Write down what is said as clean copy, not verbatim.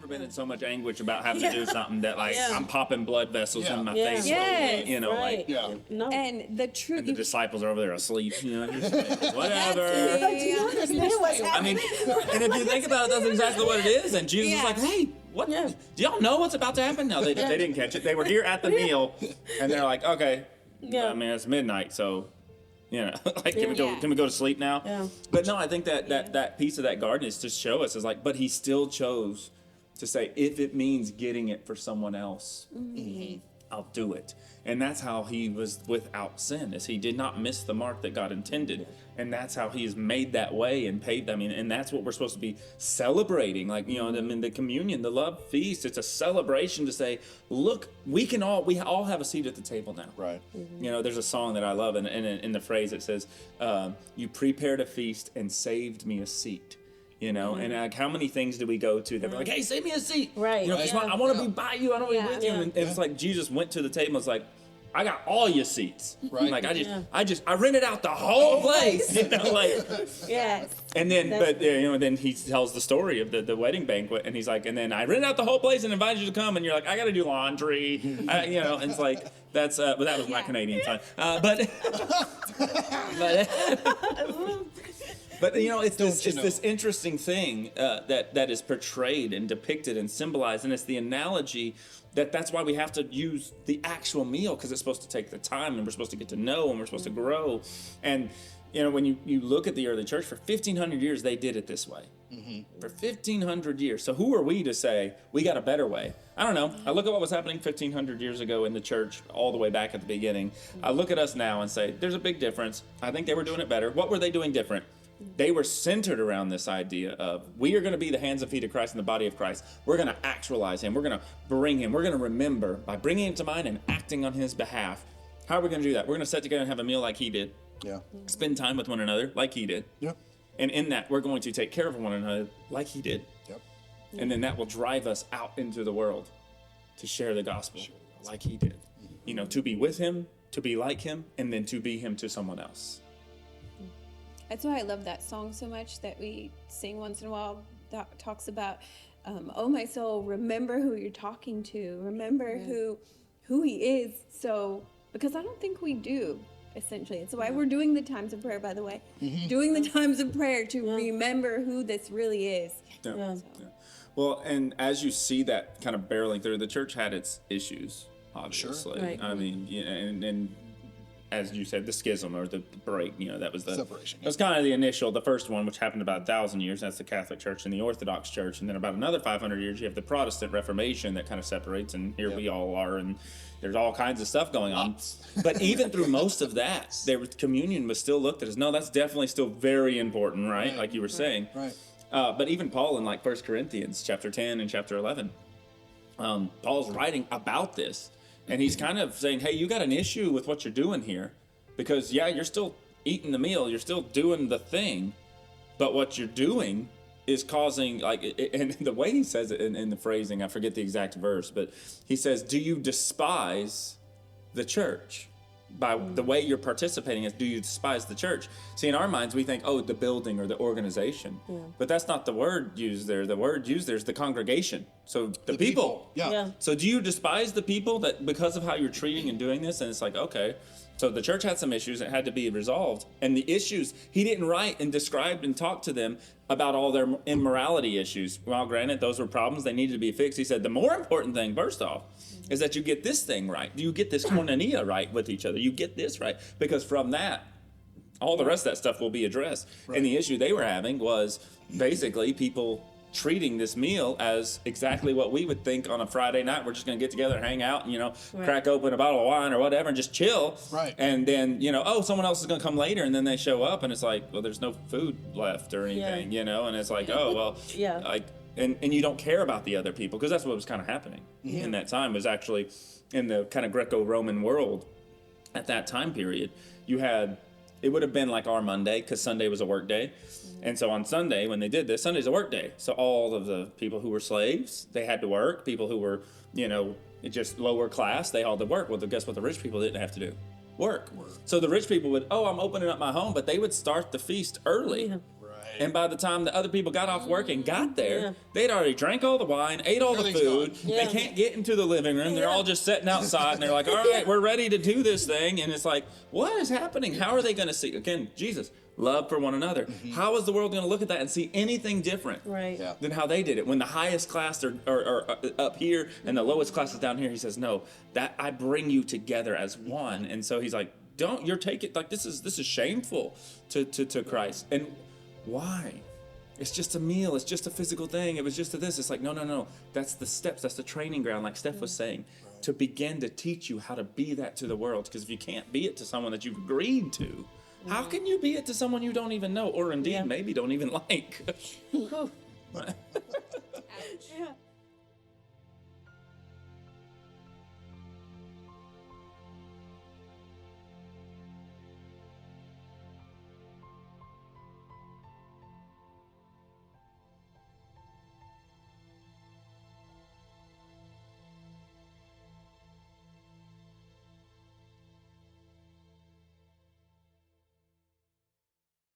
never been in so much anguish about having to do something that like I'm popping blood vessels in my face. Yes, You know, right. like No. And the truth. and the disciples are over there asleep. You know, just like, whatever. Do you understand what's I happening? mean, and if you think about it, that's exactly what it is. And Jesus is like, hey, what? Yeah. Do y'all know what's about to happen? No, they didn't catch it. They were here at the meal, and they're like, okay, I mean, it's midnight, so, you know, like, can we go to sleep now? Yeah. But no, I think that piece of that garden is to show us is like, but he still chose to say, if it means getting it for someone else, I'll do it. And that's how he was without sin, is he did not miss the mark that God intended. And that's how he's made that way and paved. I mean, and that's what we're supposed to be celebrating. Like, you know, I mean, the communion, the love feast, it's a celebration to say, look, we all have a seat at the table now. Right. You know, there's a song that I love, and in the phrase it says, you prepared a feast and saved me a seat. You know, and like, how many things do we go to that we're like, hey, save me a seat. Right. You know, I want to be by you. I don't want to be with you. And it's like Jesus went to the table and was like, I got all your seats. Right. Like I rented out the whole place. You know, like. Yes. And then, then he tells the story of the wedding banquet, and he's like, and then I rented out the whole place and invited you to come, and you're like, I got to do laundry. You know, and it's like that's, but that was my Canadian time. But. But you know, it's this interesting thing that is portrayed and depicted and symbolized, and it's the analogy that's why we have to use the actual meal, because it's supposed to take the time, and we're supposed to get to know, and we're supposed to grow. And you know, when you look at the early church, for 1,500 years they did it this way. For 1,500 years. So who are we to say we got a better way? I don't know. I look at what was happening 1,500 years ago in the church, all the way back at the beginning. I look at us now and say, there's a big difference. I think they were doing it better. What were they doing different? They were centered around this idea of, we are going to be the hands and feet of Christ and the body of Christ. We're going to actualize him. We're going to bring him. We're going to remember by bringing him to mind and acting on his behalf. How are we going to do that? We're going to sit together and have a meal like he did. Yeah. Spend time with one another like he did. Yep. And in that, we're going to take care of one another like he did. Yep. And then that will drive us out into the world to share the gospel like he did. You know, to be with him, to be like him, and then to be him to someone else. That's why I love that song so much that we sing once in a while, that talks about, oh my soul, remember who you're talking to, remember who he is. So, because I don't think we do, essentially. It's why we're doing the times of prayer, by the way. Doing the times of prayer to remember who this really is. Yeah. Well, and as you see that kind of barreling through, the church had its issues, obviously. Right. I mean, and as you said, the schism or the break, you know, that was the Separation. That was kind of the first one, which happened about 1,000 years. That's the Catholic Church and the Orthodox Church, and then about another 500 years, you have the Protestant Reformation that kind of separates, and here we all are, and there's all kinds of stuff going on. But even through most of that, communion was still looked at as, no, that's definitely still very important, right? Like you were saying. Right. But even Paul in like 1 Corinthians chapter 10 and chapter 11, Paul's writing about this. And he's kind of saying, hey, you got an issue with what you're doing here, because, you're still eating the meal, you're still doing the thing, but what you're doing is causing, and the way he says it in the phrasing, I forget the exact verse, but he says, do you despise the church? By the way you're participating, do you despise the church? See, in our minds, we think, the building or the organization. But that's not the word used there. The word used there is the congregation. So the people. Yeah. So do you despise the people that because of how you're treating and doing this? And it's like, okay. So the church had some issues that had to be resolved. And the issues, he didn't write and describe and talk to them about all their immorality issues. Well, granted, those were problems. They needed to be fixed. He said, the more important thing, first off, is that you get this thing right. Do you get this koinonia right with each other? You get this right. Because from that, all the rest of that stuff will be addressed. Right. And the issue they were having was basically people treating this meal as exactly what we would think on a Friday night. We're just going to get together and hang out and, crack open a bottle of wine or whatever and just chill. Right. And then, someone else is going to come later, and then they show up and it's like, well, there's no food left or anything, and it's like, oh, well, like, and you don't care about the other people, because that's what was kind of happening in that time. Was actually in the kind of Greco-Roman world at that time period. It would have been like our Monday, because Sunday was a work day. And so on Sunday, when they did this, Sunday's a work day. So all of the people who were slaves, they had to work. People who were, just lower class, they all had to work. Well, guess what the rich people didn't have to do? Work. So the rich people would, I'm opening up my home, but they would start the feast early. Right. And by the time the other people got off work and got there, Yeah. they'd already drank all the wine, ate all the Everything's food. gone. Yeah. They can't get into the living room. They're all just sitting outside, and they're like, all right, we're ready to do this thing. And it's like, what is happening? How are they going to see? Again, Jesus, love for one another. How is the world going to look at that and see anything different Right. Yeah. than how they did it? When the highest class are up here and the lowest class is down here, he says, no, that I bring you together as one. And so he's like, you're taking, like, this is shameful to Christ. And why? It's just a meal. It's just a physical thing. It was just this. It's like, no. That's the steps. That's the training ground, like Steph was saying, to begin to teach you how to be that to the world. Because if you can't be it to someone that you've agreed to, how can you be it to someone you don't even know, or indeed maybe don't even like? Whew. Ouch. Yeah.